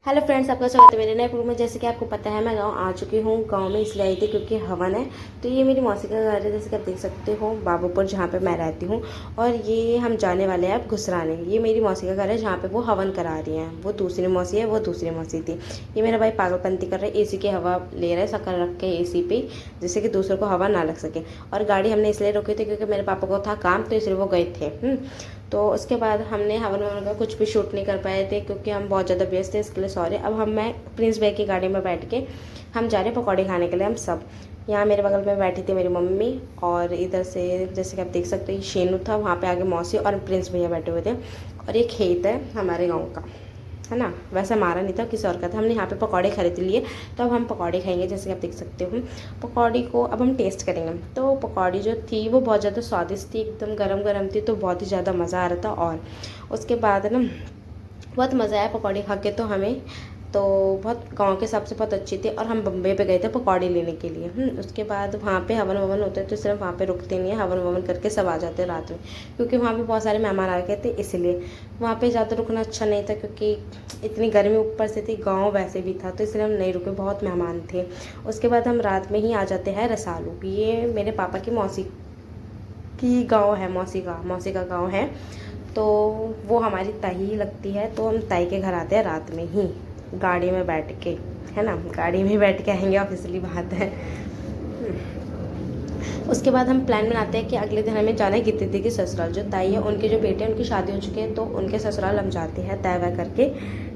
Hello friends, आपका स्वागत है मेरे नए ब्लॉग में। जैसे कि आपको पता है मैं गांव आ चुकी हूँ। गांव में इसलिए आई थी क्योंकि हवन है। तो ये मेरी मौसी का घर है, जैसे कि आप देख सकते हो, बाबूपुर, जहाँ पे मैं रहती हूँ। और ये हम जाने वाले हैं अब घुसराने। ये मेरी मौसी का घर है जहाँ पे वो हवन करा रही हैं। वो दूसरी मौसी है, वो दूसरी मौसी थी। ये मेरा भाई पागलपंती कर रहा है, एसी की हवा ले रहा है, शक्कर रख के एसी पे, जिससे कि दूसरों को हवा ना लग सके। और गाड़ी हमने इसलिए रोकी थी क्योंकि मेरे पापा को था काम, तो इसलिए वो गए थे। तो उसके बाद हमने हवन ववन का कुछ भी शूट नहीं कर पाए थे क्योंकि हम बहुत ज़्यादा व्यस्त थे, इसके लिए सॉरी। अब मैं प्रिंस भाई की गाड़ी में बैठ के हम जा रहे हैं पकौड़े खाने के लिए। हम सब यहाँ मेरे बगल में बैठी थी मेरी मम्मी, और इधर से जैसे कि आप देख सकते हो ये शेनू था, वहाँ पे आगे मौसी और प्रिंस भैया बैठे हुए थे। और ये खेत है हमारे गाँव का, है ना। वैसे हमारा नहीं था, किसी और का था। हमने यहाँ पे पकौड़े खरीद लिए, तो अब हम पकौड़े खाएंगे। जैसे कि आप देख सकते हो, पकौड़ी को अब हम टेस्ट करेंगे। तो पकौड़ी जो थी वो बहुत ज़्यादा स्वादिष्ट थी, एकदम गरम गरम थी, तो बहुत ही ज़्यादा मज़ा आ रहा था। और उसके बाद ना बहुत मज़ा आया पकौड़ी खा के। तो हमें तो बहुत गांव के हिसाब से बहुत अच्छी थी। और हम बम्बई पे गए थे पकौड़ी लेने के लिए। उसके बाद वहाँ पे हवन ववन होते हैं, तो सिर्फ वहाँ पे रुकते नहीं है, हवन ववन करके सब आ जाते हैं रात में, क्योंकि वहाँ पे बहुत सारे मेहमान आ गए थे, इसलिए वहाँ पे ज़्यादा रुकना अच्छा नहीं था, क्योंकि इतनी गर्मी ऊपर से थी, गाँव वैसे भी था, तो इसलिए हम नहीं रुके, बहुत मेहमान थे। उसके बाद हम रात में ही आ जाते हैं रसालू। ये मेरे पापा की मौसी की गाँव है, मौसी का गाँव है। तो वो हमारी ताई लगती है, तो हम ताई के घर आते हैं रात में ही गाड़ी में बैठ के, है ना। गाड़ी में बैठ के आएंगे, ऑफिशियली बात है। उसके बाद हम प्लान बनाते हैं कि अगले दिन हमें जाना है गीती दी की ससुराल। जो ताई है उनके जो बेटे हैं उनकी शादी हो चुकी है, तो उनके ससुराल हम जाते हैं तय वह करके।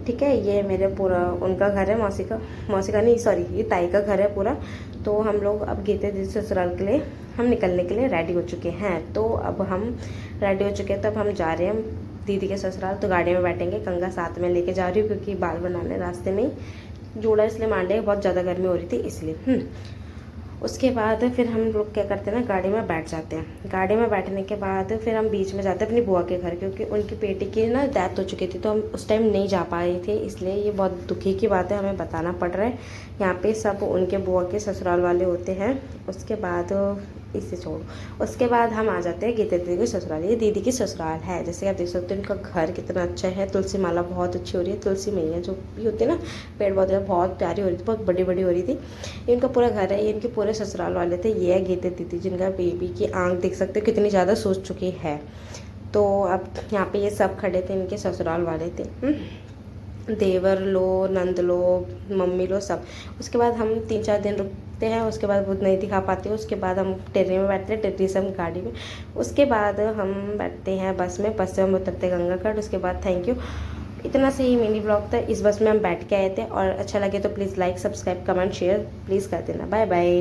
ठीक है, ये मेरे पूरा उनका घर है, मौसी का नहीं, सॉरी, ये ताई का घर है पूरा। तो हम लोग अब गीते दी ससुराल के लिए हम निकलने के लिए रेडी हो चुके हैं। तो अब हम रेडी हो चुके हैं, तो अब हम जा रहे हैं दीदी के ससुराल। तो गाड़ी में बैठेंगे, कंगा साथ में लेके जा रही हूँ क्योंकि बाल बनाने रास्ते में ही जोड़ा इसलिए मांडे, बहुत ज़्यादा गर्मी हो रही थी इसलिए। उसके बाद फिर हम लोग क्या करते हैं ना, गाड़ी में बैठ जाते हैं। गाड़ी में बैठने के बाद फिर हम बीच में जाते हैं अपनी बुआ के घर, क्योंकि उनकी बेटी की ना डेथ हो चुकी थी, तो हम उस टाइम नहीं जा पाए थे, इसलिए ये बहुत दुखी की बात है, हमें बताना पड़ रहा है। यहाँ पे सब उनके बुआ के ससुराल वाले होते हैं। उसके बाद इसे छोड़ो, उसके बाद हम आ जाते हैं गीता दीदी के ससुराल। ये दीदी की ससुराल है, जैसे आप देख सकते हो, उनका घर कितना अच्छा है। तुलसी माला बहुत अच्छी हो रही है, तुलसी मैया जो भी होती है ना, पेड़ पौधे बहुत प्यारी हो रही थी, बहुत बड़ी बड़ी हो रही थी। ये इनका पूरा घर है, ये इनके पूरे ससुराल वाले थे। ये है गीता दीदी, जिनका बेबी की आंख देख सकते हो कितनी ज़्यादा सूज चुकी है। तो अब यहाँ पे ये सब खड़े थे, इनके ससुराल वाले थे, देवर लो, नंद लो, मम्मी लो, सब। उसके बाद हम 3-4 दिन रुकते हैं। उसके बाद वो नहीं दिखा पाते, उसके बाद हम टेर्री में बैठते हैं, टेर्री से हम गाड़ी में। उसके बाद हम बैठते हैं बस में, बस से हम उतरते हैं गंगा घाट। उसके बाद थैंक यू। इतना से ही मिनी ब्लॉग था, इस बस में हम बैठ के आए थे। और अच्छा लगे तो please like, subscribe, comment, share please कर देना। Bye bye.